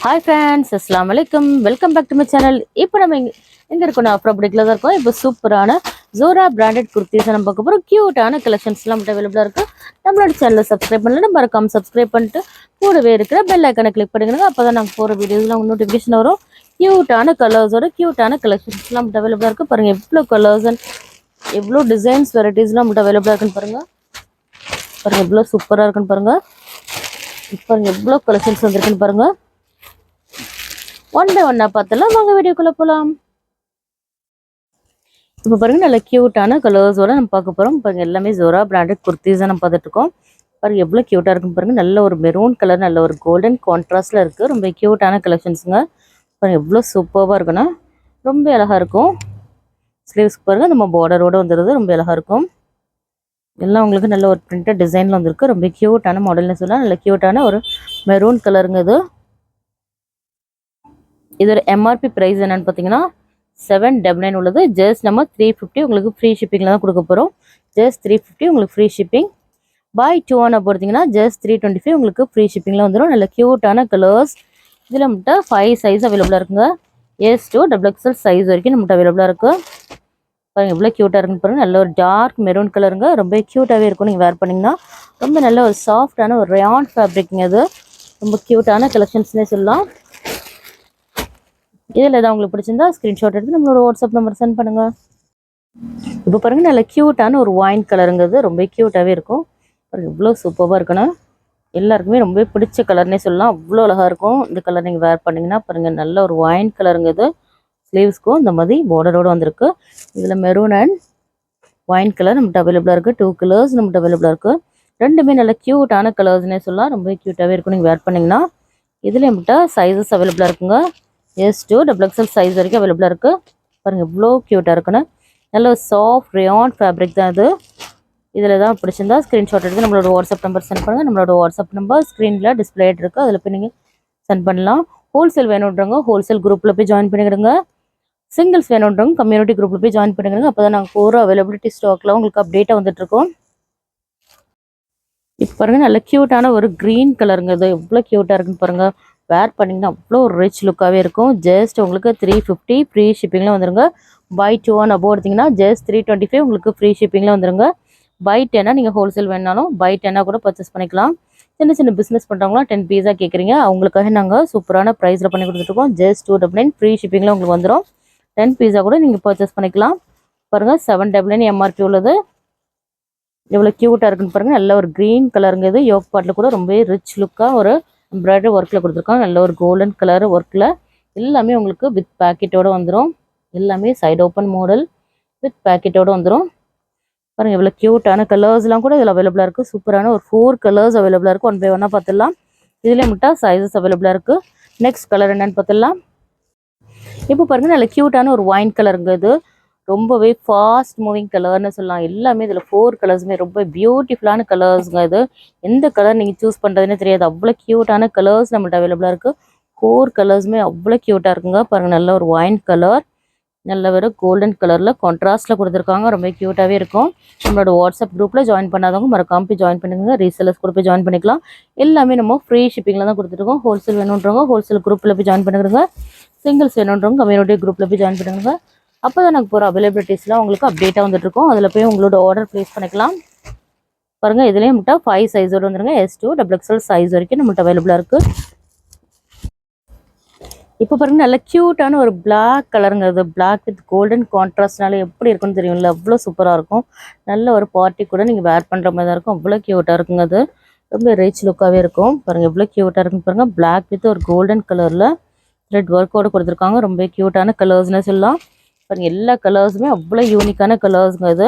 Hi friends, Assalamu alaikum. Welcome back to my channel. இப்போ நம்ம எங்க இருக்கோம்? அப்ரோபடிக்ல தான் இருக்கோம். இப்போ சூப்பரான Zora branded kurtis நம்ம பார்க்க போறோம். கியூட்டான கலெக்ஷன்ஸ்லாம் மட்டும் அவைலபிளா இருக்கு. நம்மளோட சேனலை சப்ஸ்கிரைப் பண்ணலன்னா மறக்காம சப்ஸ்கிரைப் பண்ணிட்டு கூடவே இருக்கிற பெல் ஐகானை கிளிக் பண்ணிடுங்க. அப்பதான் நாங்க போற வீடியோஸ்லாம் உங்களுக்கு நோட்டிஃபிகேஷன் வரும். கியூட்டான கலர்ஸோட கியூட்டான கலெக்ஷன்ஸ்லாம் மட்டும் அவைலபிளா இருக்கு. பாருங்க எவ்வளோ கலர்ஸ் அண்ட் எவ்வளோ டிசைன்ஸ் வெரைட்டிஸ்லாம் மட்டும் அவைலபிளா இருக்குன்னு பாருங்க. பாருங்க எவ்வளோ சூப்பரா இருக்குன்னு பாருங்க. பாருங்க எவ்வளோ கலெக்ஷன்ஸ் வந்திருக்குன்னு பாருங்க. ஒன் பை ஒன்னா பார்த்தலாம் வாங்க வீடியோக்குள்ள போகலாம். இப்போ பாருங்க நல்ல கியூட்டான கலர்ஸோட நம்ம பார்க்க போகிறோம். பாருங்க எல்லாமே ஜோரா பிராண்டட் குர்த்திஸ் தான் நம்ம பார்த்துட்டு இருக்கோம். பாருங்க எவ்வளோ க்யூட்டாக இருக்குன்னு பாருங்க. நல்ல ஒரு மெரூன் கலர், நல்ல ஒரு கோல்டன் கான்ட்ராஸ்டில் இருக்குது. ரொம்ப க்யூட்டான கலெக்ஷன்ஸுங்க. பாருங்க எவ்வளோ சூப்பராக இருக்குன்னா ரொம்ப அழகாக இருக்கும். ஸ்லீவ்ஸ்க்கு பாருங்க நம்ம பார்டரோடு வந்துடுது, ரொம்ப அழகாக இருக்கும். எல்லாம் உங்களுக்கு நல்ல ஒரு பிரிண்டட் டிசைனில் வந்துருக்கு. ரொம்ப க்யூட்டான மாடல்னு சொல்லலாம். நல்ல க்யூட்டான ஒரு மெரூன் கலருங்க இது. இதோட எம்ஆர்பி ப்ரைஸ் என்னன்னு பார்த்தீங்கன்னா 799 உள்ளது. ஜஸ்ட் நம்ம 350 உங்களுக்கு ஃப்ரீ ஷிப்பிங்கில் தான் கொடுக்க போகிறோம். ஜஸ்ட் 350 உங்களுக்கு ஃப்ரீ ஷிப்பிங். பாய் 2 ஒன் போகிறீங்கன்னா ஜஸ்ட் 325 உங்களுக்கு ஃப்ரீ ஷிப்பிங்கில் வந்துடும். நல்ல க்யூட்டான கலர்ஸ். இதில் நம்மகிட்ட 5 சைஸ் அவைலபிளாக இருக்குங்க. S2 XXL சைஸ் வரைக்கும் நம்மகிட்ட அவைலபிளாக இருக்குது. பாருங்கள் எவ்வளோ க்யூட்டாக இருக்குன்னு பாருங்கள். நல்ல ஒரு டார்க் மெரூன் கலருங்க. ரொம்ப க்யூட்டாகவே இருக்கும். நீங்கள் வேர் பண்ணிங்கன்னா ரொம்ப நல்ல ஒரு சாஃப்டான ஒரு ரயான் ஃபேப்ரிக்ங்க. அது ரொம்ப க்யூட்டான கலெக்ஷன்ஸ்னே சொல்லலாம். இதில் ஏதாவது உங்களுக்கு பிடிச்சிருந்தா ஸ்க்ரீன்ஷாட் எடுத்து நம்மளோட வாட்ஸ்அப் நம்பர் சென்ட் பண்ணுங்கள். இப்போ பாருங்கள் நல்ல க்யூட்டான ஒரு ஒயின் கலருங்கிறது ரொம்ப க்யூட்டாகவே இருக்கும். பாருங்கள் இவ்வளோ சூப்பராக இருக்குன்னா எல்லாருக்குமே ரொம்ப பிடிச்ச கலர்னே சொல்லலாம். அவ்வளோ அழகாக இருக்கும். இந்த கலர் நீங்கள் வேர் பண்ணிங்கன்னா பாருங்கள் நல்ல ஒரு ஒயின் கலருங்கிறது. ஸ்லீவ்ஸ்க்கும் இந்த மாதிரி பார்டரோடு வந்திருக்கு. இதில் மெரூன் அண்ட் ஒயின் கலர் நம்மகிட்ட அவைலபிளாக இருக்குது. 2 கலர்ஸ் நம்மகிட்ட அவைலபிளாக இருக்குது. ரெண்டுமே நல்ல க்யூட்டான கலர்ஸ்னே சொல்லலாம். ரொம்ப க்யூட்டாகவே இருக்கும் நீங்கள் வேர் பண்ணிங்கன்னா. இதில் நம்மகிட்ட சைஸஸ் அவைலபிளாக இருக்குங்க. S2 XXL சைஸ் வரைக்கும் அவைலபிளாக இருக்குது. பாருங்கள் இவ்வளோ க்யூட்டாக இருக்குன்னு. நல்ல சாஃப்ட் ரயான் ஃபேப்ரிக் தான் இது. இதில் தான் பிடிச்சிருந்தா ஸ்க்ரீன்ஷாட் எடுத்து நம்மளோட வாட்ஸ்அப் நம்பர் சென்ட் பண்ணுங்கள். நம்மளோட வாட்ஸ்அப் நம்பர் ஸ்க்ரீனில் டிஸ்பிளே இருக்குது. அதில் போய் நீங்கள் சென்ட் பண்ணலாம். ஹோல்சேல் வேணுன்றவங்க ஹோல்சேல் குரூப்பில் போய் ஜாயின் பண்ணிக்கிடுங்க. சிங்கிள்ஸ் வேணுன்றவங்க கம்யூனிட்டி குரூப்பில் போய் ஜாயின் பண்ணிக்கிடுங்க. அப்போ தான் நாங்கள் ஒரு அவைலபிலிட்டி ஸ்டாக்கில் உங்களுக்கு அப்டேட்டாக வந்துட்டுருக்கோம். இப்போ பாருங்கள் நல்ல க்யூட்டான ஒரு க்ரீன் கலருங்க. இது எவ்வளோ க்யூட்டாக இருக்குன்னு பாருங்கள். வேர் பண்ணிங்கன்னா அவ்வளோ ஒரு ரிச் லுக்காகவே இருக்கும். ஜஸ்ட் உங்களுக்கு 350 ஃப்ரீ ஷிப்பிங்கில் வந்துருங்க. பை 2 ஒன் எடுத்திங்கன்னா ஜஸ்ட் 325 உங்களுக்கு ஃப்ரீ ஷிப்பிங்கில் வந்துருங்க. பை 10 நீங்கள் ஹோல்சேல் வேணாலும் பை 10 கூட பர்ச்சேஸ் பண்ணிக்கலாம். சின்ன சின்ன பிஸ்னஸ் பண்ணுறவங்களாம் 10 பீஸாக கேட்குறீங்க, அவங்களுக்காக நாங்கள் சூப்பரான ப்ரைஸில் பண்ணி கொடுத்துட்ருக்கோம். ஜஸ்ட் 299 ஃப்ரீ ஷிப்பிங்கில் உங்களுக்கு வந்துடும். 10 பீஸா கூட நீங்கள் பர்ச்சேஸ் பண்ணிக்கலாம். பாருங்கள் 799 எம்ஆர்பி உள்ளது. எவ்வளோ க்யூட்டாக இருக்குன்னு பாருங்கள். நல்ல ஒரு க்ரீன் கலருங்க. இது யோக் பாட்டில் கூட ரொம்ப ரிச் லுக்காக ஒரு எம்ப்ராய்டரி ஒர்க்கில் கொடுத்துருக்காங்க. நல்ல ஒரு கோல்டன் கலர் ஒர்க்கில் எல்லாமே உங்களுக்கு வித் பேக்கெட்டோடு வந்துடும். எல்லாமே சைடு ஓப்பன் மாடல் வித் பேக்கெட்டோடு வந்துடும். பாருங்கள் எவ்வளோ க்யூட்டான கலர்ஸ்லாம் கூட இதில் அவைலபிளாக இருக்குது. சூப்பரான ஒரு 4 கலர்ஸ் அவைலபிளாக இருக்குது. ஒன் பை ஒன்னாக பார்த்துடலாம். இதில் மட்டும் சைஸஸ் அவைலபிளாக இருக்குது. நெக்ஸ்ட் கலர் என்னென்னு பார்த்துடலாம். இப்போ பாருங்கள் நல்ல க்யூட்டான ஒரு ஒயின் கலருங்க. இது ரொம்பவே ஃபாஸ்ட் மூவிங் கலர்னு சொல்லலாம். எல்லாமே இதில் 4 கலர்ஸுமே ரொம்ப பியூட்டிஃபுல்லான கலர்ஸுங்க. இது எந்த கலர் நீங்கள் சூஸ் பண்ணுறதுன்னு தெரியாது. அவ்வளோ க்யூட்டான கலர்ஸ் நம்மள்ட்ட அவைலபிளாக இருக்குது. 4 கலர்ஸுமே அவ்வளோ க்யூட்டாக இருக்குங்க. பாருங்கள் நல்ல ஒரு ஒயின் கலர், நல்ல ஒரு கோல்டன் கலரில் கான்ட்ராஸ்ட்டில் கொடுத்துருக்காங்க. ரொம்ப க்யூட்டாகவே இருக்கும். நம்மளோட வாட்ஸ்அப் குரூப்பில் ஜாயின் பண்ணாதவங்க மறக்காம போய் ஜாயின் பண்ணுங்க. ரீசெல்லர்ஸ் கூட போய் ஜாயின் பண்ணிக்கலாம். எல்லாமே நம்ம ஃப்ரீ ஷிப்பிங்கில் தான் கொடுத்துருக்கோம். ஹோல்சேல் வேணுன்றவங்க ஹோல்சேல் குரூப்பில் போய் ஜாயின் பண்ணுங்க. சிங்கிள்ஸ் வேணுன்றவங்க கம்யூனிட்டி குரூப்பில் போய் ஜாயின் பண்ணுங்க. அப்போ தான் நாங்கள் போகிற அவைலபிலிட்டிஸ்லாம் உங்களுக்கு அப்டேட்டாக வந்துட்டுருக்கோம். அதில் போய் உங்களோட ஆர்டர் ப்ளேஸ் பண்ணிக்கலாம். பாருங்கள் இதுலேயும் நம்மகிட்ட 5 சைஸோடு வந்துருங்க. S2 XXL சைஸ் வரைக்கும் நம்மகிட்ட அவைலபிளாக இருக்குது. இப்போ பாருங்கள் நல்ல க்யூட்டான ஒரு பிளாக் கலருங்க. அது பிளாக் வித் கோல்டன் கான்ட்ராஸ்ட்னால எப்படி இருக்குன்னு தெரியும்ல, அவ்வளோ சூப்பராக இருக்கும். நல்ல ஒரு பார்ட்டி கூட நீங்கள் வேர் பண்ணுற மாதிரி தான் இருக்கும். அவ்வளோ க்யூட்டாக இருக்குங்க. அது ரொம்ப ரிச் லுக்காகவே இருக்கும். பாருங்கள் எவ்வளோ க்யூட்டாக இருக்குன்னு பாருங்கள். பிளாக் வித் ஒரு கோல்டன் கலரில் த்ரெட் ஒர்க்கோடு கொடுத்துருக்காங்க. ரொம்ப க்யூட்டான கலர்ஸ்னு சொல்லலாம். பாருங்கள் எல்லா கலர்ஸுமே அவ்வளோ யூனிக்கான கலர்ஸுங்க. இது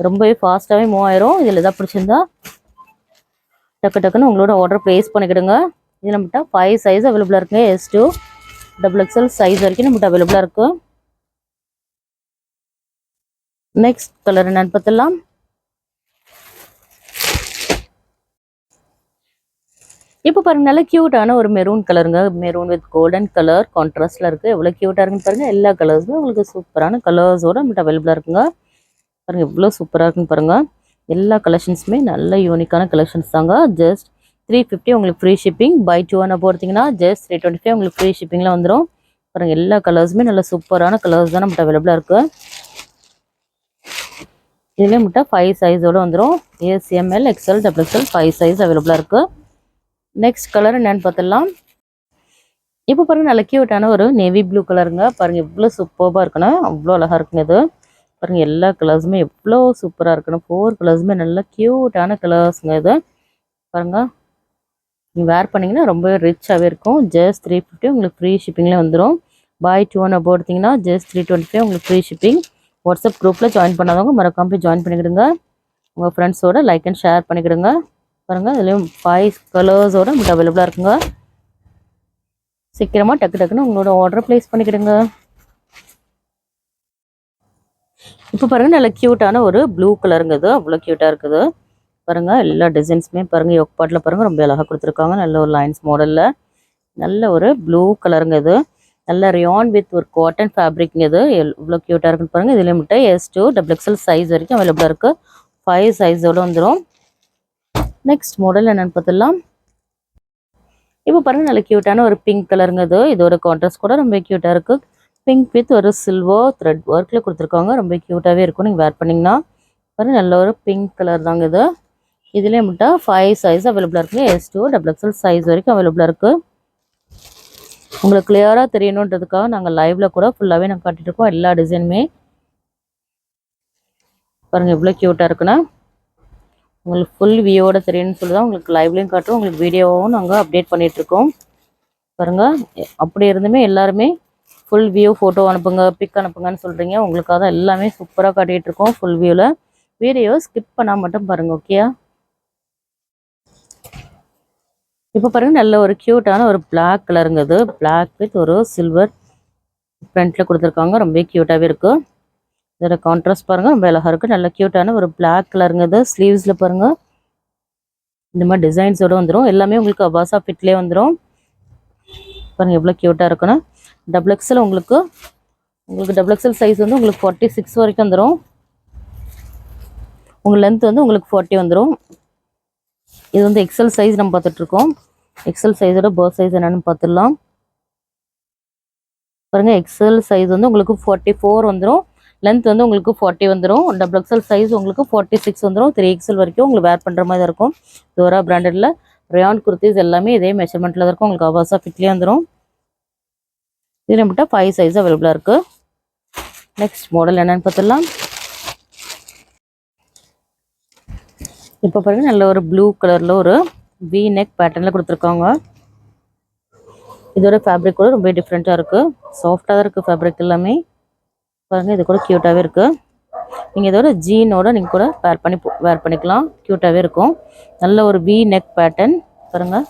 ரொம்பவே ஃபாஸ்ட்டாகவே மூவ் ஆயிரும். இதில் எதாவது பிடிச்சிருந்தா டக்கு டக்குன்னு உங்களோட ஆர்டர் ப்ளேஸ் பண்ணிக்கிடுங்க. இதில் நம்மகிட்ட 5 சைஸ் அவைலபிளாக இருக்குங்க. S2 XXL சைஸ் வரைக்கும் நம்மகிட்ட அவைலபிளாக இருக்குது. நெக்ஸ்ட் கலர் என்னன்னு பார்த்துடலாம். இப்போ பாருங்கள் நல்ல க்யூட்டான ஒரு மெரூன் கலருங்க. மெரூன் வித் கோல்டன் கலர் கான்ட்ராஸ்டில் இருக்குது. எவ்வளோ க்யூட்டாக இருக்குன்னு பாருங்கள். எல்லா கலர்ஸுமே உங்களுக்கு சூப்பரான கலர்ஸோடு நம்மகிட்ட அவைலபிளாக இருக்குங்க. பாருங்கள் எவ்வளோ சூப்பராக இருக்குன்னு பாருங்கள். எல்லா கலெக்ஷன்ஸுமே நல்ல யூனிக்கான கலெக்ஷன்ஸ் தாங்க. ஜஸ்ட் 350 உங்களுக்கு free shipping. Buy 2 on above எடுத்தீங்கன்னா ஜஸ்ட் 325 உங்களுக்கு ஃப்ரீ ஷிப்பிங்கில் வந்துடும். பாருங்க எல்லா கலர்ஸுமே நல்ல சூப்பரான கலர்ஸ் தான் நம்மகிட்ட அவைலபிளாக இருக்குது. இதுலேயே முட்டை 5 சைஸோடு வந்துடும். எஸ்எம்எல் எக்ஸ்எல் XXL 5 சைஸ் அவைலபிளாக இருக்குது. நெக்ஸ்ட் கலர் என்னென்னு பார்த்துடலாம். இப்போ பாருங்கள் நல்ல க்யூட்டான ஒரு நேவி ப்ளூ கலருங்க. பாருங்கள் எவ்வளோ சூப்பராக இருக்குன்னு, அவ்வளோ அழகாக இருக்குங்க இது. பாருங்கள் எல்லா கலர்ஸுமே எவ்வளோ சூப்பராக இருக்குன்னு, 4 கலர்ஸுமே நல்ல க்யூட்டான கலர்ஸுங்க இது. பாருங்கள் நீங்கள் வேர் பண்ணிங்கன்னா ரொம்ப ரிச்சாகவே இருக்கும். ஜஸ்ட் 350 உங்களுக்கு ஃப்ரீ ஷிப்பிங்கில் வந்துடும். பை 2 ஒன் அபோவ் எடுத்திங்கன்னா ஜஸ்ட் 325 உங்களுக்கு ஃப்ரீ ஷிப்பிங். வாட்ஸ்அப் குரூப்பில் ஜாயின் பண்ணாதவங்க மறக்காம போய் ஜாயின் பண்ணிக்கிடுங்க. உங்கள் ஃப்ரெண்ட்ஸோட லைக் அண்ட் ஷேர் பண்ணிக்கிடுங்க. பாருங்கள் இதுலேயும் 5 கலர்ஸோடு நம்மகிட்ட அவைலபிளாக இருக்குங்க. சீக்கிரமாக டக்கு டக்குன்னு உங்களோட ஆர்டர் ப்ளேஸ் பண்ணிக்கிடுங்க. இப்போ பாருங்கள் நல்ல க்யூட்டான ஒரு ப்ளூ கலருங்க இது. அவ்வளோ க்யூட்டாக இருக்குது. பாருங்கள் எல்லா டிசைன்ஸுமே பாருங்கள் யோக் பாட்டில் பாருங்கள் ரொம்ப அழகாக கொடுத்துருக்காங்க. நல்ல ஒரு லைன்ஸ் மாடலில் நல்ல ஒரு ப்ளூ கலருங்க இது. நல்ல ரியான் வித் ஒரு காட்டன் ஃபேப்ரிக்ங்க இது. எவ்வளோ க்யூட்டாக இருக்குன்னு பாருங்கள். இதில் மட்டும் S2 XXL சைஸ் வரைக்கும் அவைலபிளாக இருக்குது. 5 சைஸோடு வந்துடும். நெக்ஸ்ட் மாடல் என்னென்னு பார்த்துடலாம். இப்போ பாருங்கள் நல்ல க்யூட்டான ஒரு பிங்க் கலருங்க இது. இதோட கான்ட்ராஸ்ட் கூட ரொம்ப க்யூட்டாக இருக்குது. பிங்க் வித் ஒரு சில்வர் த்ரெட் ஒர்க்கில் கொடுத்துருக்காங்க. ரொம்ப க்யூட்டாகவே இருக்கும் நீங்கள் வேர் பண்ணிங்கன்னா. பாருங்கள் நல்ல ஒரு பிங்க் கலர் தாங்க இது. இதிலே மட்டும் 5 சைஸ் அவைலபிளாக இருக்குங்க. S2 XXL சைஸ் வரைக்கும் அவைலபிளாக இருக்குது. உங்களுக்கு கிளியராக தெரியணுன்றதுக்காக நாங்கள் லைவில் கூட ஃபுல்லாகவே நாங்கள் காட்டிகிட்ருக்கோம் எல்லா டிசைனுமே. பாருங்கள் எவ்வளோ க்யூட்டாக இருக்குன்னா உங்களுக்கு ஃபுல் வியூவோட தெரியணும்னு சொல்லி தான் உங்களுக்கு லைவ்லேயும் காட்டுறோம். உங்களுக்கு வீடியோவும் நாங்கள் அப்டேட் பண்ணிகிட்ருக்கோம். பாருங்கள் அப்படி இருந்துமே எல்லாருமே ஃபுல் வியூ ஃபோட்டோ அனுப்புங்க, பிக் அனுப்புங்கன்னு சொல்கிறீங்க. உங்களுக்காக தான் எல்லாமே சூப்பராக காட்டிகிட்ருக்கோம் ஃபுல் வியூவில். வீடியோ ஸ்கிப் பண்ணால் மட்டும் பாருங்கள். ஓகே. இப்போ பாருங்கள் நல்ல ஒரு க்யூட்டான ஒரு பிளாக் கலருங்க இது. பிளாக் வித் ஒரு சில்வர் ஃப்ரண்ட்டில் கொடுத்துருக்காங்க. ரொம்ப க்யூட்டாகவே இருக்குது. இதோட கான்ட்ராஸ்ட் பாருங்கள் ரொம்ப அழகாக இருக்குது. நல்ல க்யூட்டான ஒரு பிளாக் கலருங்க இது. ஸ்லீவ்ஸில் பாருங்கள் இந்த மாதிரி டிசைன்ஸோடு வந்துடும். எல்லாமே உங்களுக்கு அபாசா ஃபிட்லேயே வந்துடும். பாருங்கள் எவ்வளோ க்யூட்டாக இருக்குன்னு. XXL உங்களுக்கு XXL சைஸ் வந்து உங்களுக்கு 46 வரைக்கும் வந்துடும். உங்கள் லென்த் வந்து உங்களுக்கு 40 வந்துடும். இது வந்து XL சைஸ் நம்ம பார்த்துட்ருக்கோம். XL சைஸோட பர்த் சைஸ் என்னென்னு பார்த்துடலாம். பாருங்கள் XL சைஸ் வந்து உங்களுக்கு 44 வந்துடும். லென்த் வந்து உங்களுக்கு 40 வந்துடும். XXL சைஸ் உங்களுக்கு 46 வந்துடும். 3XL வரைக்கும் உங்களுக்கு வேர் பண்ணுற மாதிரி தான் இருக்கும். தோரா பிராண்டடில் ரயான் குர்த்திஸ் எல்லாமே இதே மெஷர்மெண்ட்டில் தான் இருக்கும். உங்களுக்கு அவாசா ஃபிட்லேயே வந்துடும். இதில் மட்டும் 5 சைஸ் அவைலபிளாக இருக்குது. நெக்ஸ்ட் மாடல் என்னென்னு பார்த்துடலாம். இப்போ பாருங்கள் நல்ல ஒரு ப்ளூ கலரில் ஒரு வி நெக் பேட்டர்னில் கொடுத்துருக்காங்க. இதோட ஃபேப்ரிக் கூட ரொம்ப டிஃப்ரெண்ட்டாக இருக்குது. சாஃப்டாக தான் இருக்குது ஃபேப்ரிக் எல்லாமே. பாருங்கள் இது கூட க்யூட்டாகவே இருக்குது. நீங்கள் இதோட ஜீனோட நீங்கள் கூட வேர் பண்ணிக்கலாம். க்யூட்டாகவே இருக்கும். நல்ல ஒரு வி நெக் பேட்டர்ன் பாருங்கள்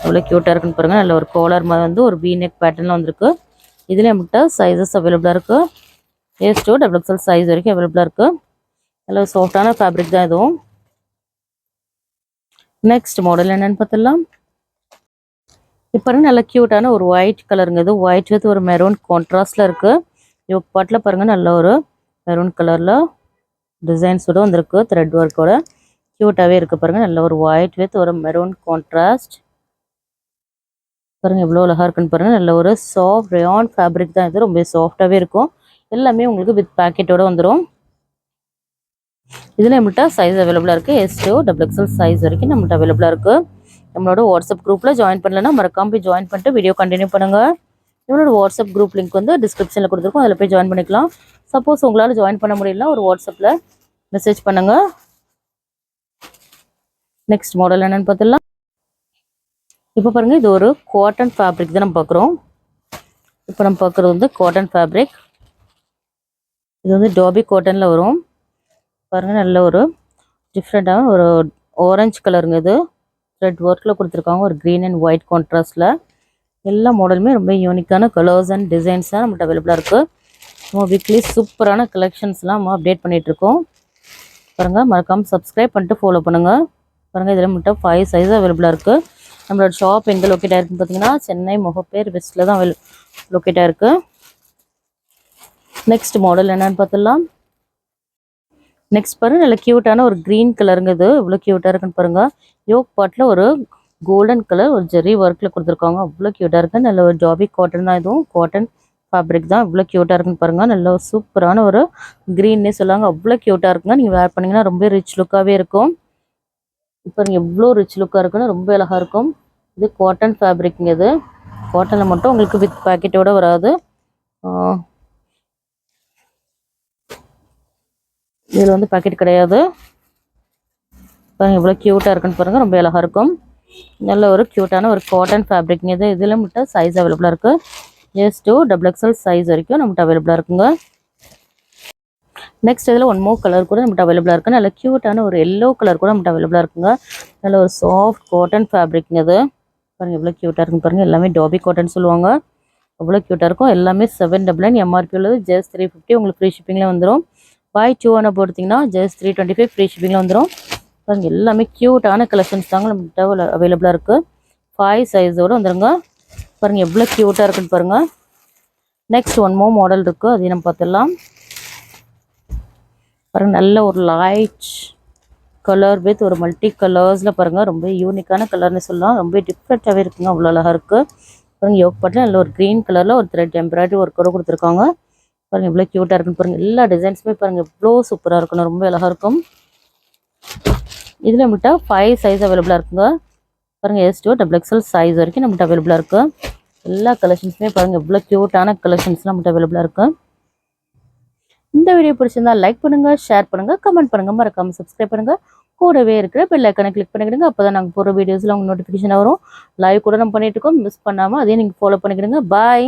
எவ்வளோ க்யூட்டாக இருக்குன்னு பாருங்கள். நல்ல ஒரு காலர் மாதிரி வந்து ஒரு வி நெக் பேட்டர்னில் வந்துருக்கு. இதிலே மட்டும் சைஸஸ் அவைலபிளாக இருக்குது. S2 XXL சைஸ் வரைக்கும் அவைலபிளாக இருக்குது. நல்ல ஒரு சாஃப்டான ஃபேப்ரிக் தான் இதுவும். நெக்ஸ்ட் மாடல் என்னென்னு பார்த்துடலாம். இப்போ நல்ல க்யூட்டான ஒரு ஒயிட் கலருங்க இது. ஒயிட் வித் ஒரு மெரூன் கான்ட்ராஸ்டில் இருக்குது. யோக் பாட்டில் பாருங்கள் நல்ல ஒரு மெரூன் கலரில் டிசைன்ஸோடு வந்துருக்கு. த்ரெட் ஒர்க்கோட க்யூட்டாகவே இருக்குது பாருங்கள். நல்ல ஒரு ஒயிட் வித் ஒரு மெரூன் கான்ட்ராஸ்ட் பாருங்கள் எவ்வளோ அழகாக இருக்குன்னு பாருங்கள். நல்ல ஒரு சாஃப்ட் ரயான் ஃபேப்ரிக் தான் இது. ரொம்ப சாஃப்டாகவே இருக்கும். எல்லாமே உங்களுக்கு வித் பேக்கெட்டோடு வந்துடும். இதில் நம்மகிட்ட சைஸ் அவைலபிளாக இருக்குது. S2 XXL சைஸ் வரைக்கும் நம்மகிட்ட அவைலபிளாக இருக்குது. நம்மளோட வாட்ஸ்அப் குரூப்பில் ஜாயின் பண்ணலன்னா மறக்காம போய் ஜாயின் பண்ணிட்டு வீடியோ கண்டினியூ பண்ணுங்கள். நம்மளோட வாட்ஸ்அப் குரூப் லிங்க் வந்து டிஸ்கிரிப்ஷனில் கொடுத்துருக்கோம். அதில் போய் ஜாயின் பண்ணிக்கலாம். சப்போஸ் உங்களால் ஜாயின் பண்ண முடியலன்னா ஒரு வாட்ஸ்அப்பில் மெசேஜ் பண்ணுங்கள். நெக்ஸ்ட் மாடல் என்னென்னு பார்த்துடலாம். இப்போ பாருங்கள் இது ஒரு காட்டன் ஃபேப்ரிக் தான் நம்ம பார்க்குறோம். இப்போ நம்ம பார்க்குறது வந்து காட்டன் ஃபேப்ரிக். இது வந்து டாபி காட்டனில் வரும். பாருங்கள் நல்ல ஒரு டிஃப்ரெண்ட்டான ஒரு ஆரஞ்சு கலருங்க இது. ரெட் ஒர்க்கில் கொடுத்துருக்காங்க. ஒரு க்ரீன் அண்ட் ஒயிட் கான்ட்ராஸ்டில் எல்லா மாடலுமே ரொம்ப யூனிக்கான கலர்ஸ் அண்ட் டிசைன்ஸ் தான் நம்மகிட்ட அவைலபிளாக இருக்குது. நம்ம வீக்லி சூப்பரான கலெக்ஷன்ஸ்லாம் நம்ம அப்டேட் பண்ணிகிட்ருக்கோம். பாருங்கள் மறக்காமல் சப்ஸ்கிரைப் பண்ணிட்டு ஃபாலோ பண்ணுங்கள். பாருங்கள் இதில் மட்டும் 5 சைஸ் அவைலபிளாக இருக்குது. நம்மளோட ஷாப் எங்கே லொக்கேட் ஆகிருக்குன்னு பார்த்தீங்கன்னா சென்னை முகப்பேர் வெஸ்ட்டில் தான் லொக்கேட் ஆகிருக்கு. நெக்ஸ்ட் மாடல் என்னென்னு பார்த்துடலாம். நெக்ஸ்ட் பாருங்கள் நல்ல க்யூட்டான ஒரு க்ரீன் கலருங்க இது. இவ்வளோ க்யூட்டாக இருக்குன்னு பாருங்கள். யோக் பாட்டில் ஒரு கோல்டன் கலர் ஒரு ஜெரி ஒர்க்கில் கொடுத்துருக்காங்க. அவ்வளோ க்யூட்டாக இருக்குது. நல்ல ஒரு ஜாபி காட்டன் தான், இதுவும் காட்டன் ஃபேப்ரிக் தான். இவ்வளோ க்யூட்டாக இருக்குன்னு பாருங்கள். நல்ல ஒரு சூப்பரான ஒரு க்ரீன்னே சொல்லுவாங்க. அவ்வளோ க்யூட்டாக இருக்குங்க. நீங்கள் வேர் பண்ணிங்கன்னா ரொம்ப ரிச் லுக்காகவே இருக்கும். இப்போ நீங்கள் எவ்வளோ ரிச் லுக்காக இருக்குன்னு ரொம்ப அழகாக இருக்கும். இது காட்டன் ஃபேப்ரிக்ங்க. இது காட்டனில் மட்டும் உங்களுக்கு வித் பேக்கெட்டோட வராது. இதில் வந்து பேக்கெட் கிடையாது. பாருங்கள் எவ்வளோ க்யூட்டாக இருக்குன்னு பாருங்கள். ரொம்ப அழகாக இருக்கும். நல்ல ஒரு க்யூட்டான ஒரு காட்டன் ஃபேப்ரிக்ங்க. இது இதில் மட்டும் சைஸ் அவைலபிளாக இருக்குது. எஸ் டூ XXL சைஸ் வரைக்கும் நம்மகிட்ட அவைலபிளாக இருக்குங்க. நெக்ஸ்ட் இதில் ஒன் மோர் கலர் கூட நம்மகிட்ட அவைலபிளாக இருக்குது. நல்ல க்யூட்டான ஒரு எல்லோ கலர் கூட நம்மகிட்ட அவைலபிளாக இருக்குங்க. நல்ல ஒரு சாஃப்ட் காட்டன் ஃபேப்ரிக்ங்க. இது பாருங்கள் எவ்வளோ க்யூட்டாக இருக்குன்னு பாருங்கள். எல்லாமே டாபி காட்டன் சொல்லுவாங்க. அவ்வளோ க்யூட்டாக இருக்கும். எல்லாமே 799 MRP உள்ளது. ஜஸ்ட் 350 உங்களுக்கு ஃப்ரீ ஷிப்பிங்கில் வந்துடும். பை 2 ஒன்று போட்டிங்கன்னா ஜஸ்ட் 325 ஃப்ரீ ஷிப்பிங்கில் வந்துடும். பாருங்கள் எல்லாமே க்யூட்டான கலெக்ஷன்ஸ் தாங்க நம்மகிட்ட அவைலபிளாக இருக்குது. 5 சைஸோடு வந்துடுங்க. பாருங்கள் எவ்வளோ க்யூட்டாக இருக்குன்னு பாருங்கள். நெக்ஸ்ட் ஒன் மோர் மாடல் இருக்குது, அதையும் நம்ம பார்த்துடலாம். பாருங்கள் நல்ல ஒரு லைட் கலர் வித் ஒரு மல்டி கலர்ஸில் பாருங்கள். ரொம்ப யூனிக்கான கலர்னு சொல்லலாம். ரொம்ப டிஃப்ரெண்ட்டாகவே இருக்குங்க. அவ்வளோ அழகாக இருக்குது. பாருங்கள் யோக் பட்டில் நல்ல ஒரு க்ரீன் கலரில் ஒரு த்ரெட் எம்ப்ராய்டரி ஒர்க் கூட கொடுத்துருக்காங்க. பாருங்கள் எவ்வளோ க்யூட்டாக இருக்குன்னு பாருங்கள். எல்லா டிசைன்ஸுமே பாருங்கள் எவ்வளோ சூப்பராக இருக்கணும். ரொம்ப அழகாக இருக்கும். இதில் நம்மகிட்ட 5 சைஸ் அவைலபிளாக இருக்குங்க. பாருங்கள் S2 XXL சைஸ் வரைக்கும் நம்மகிட்ட அவைலபிளாக இருக்குது. எல்லா கலெக்ஷன்ஸுமே பாருங்கள் எவ்வளோ க்யூட்டான கலெக்ஷன்ஸ்லாம் நம்மகிட்ட அவைலபிளாக இருக்குது. இந்த வீடியோ பிடிச்சிருந்தா லைக் பண்ணுங்கள், ஷேர் பண்ணுங்கள், கமெண்ட் பண்ணுங்கள், மறக்காமல் சப்ஸ்கிரைப் பண்ணுங்கள். கூடவே இருக்கிற பெல் ஐக்கானை கிளிக் பண்ணிக்கிடுங்க. அப்போ தான் நாங்கள் போகிற வீடியோஸில் உங்களுக்கு நோட்டிஃபிகேஷன் வரும். லைவ் கூட நம்ம பண்ணிகிட்டு இருக்கோம். மிஸ் பண்ணாமல் அதையும் நீங்கள் ஃபாலோ பண்ணிக்கிடுங்க. பாய்.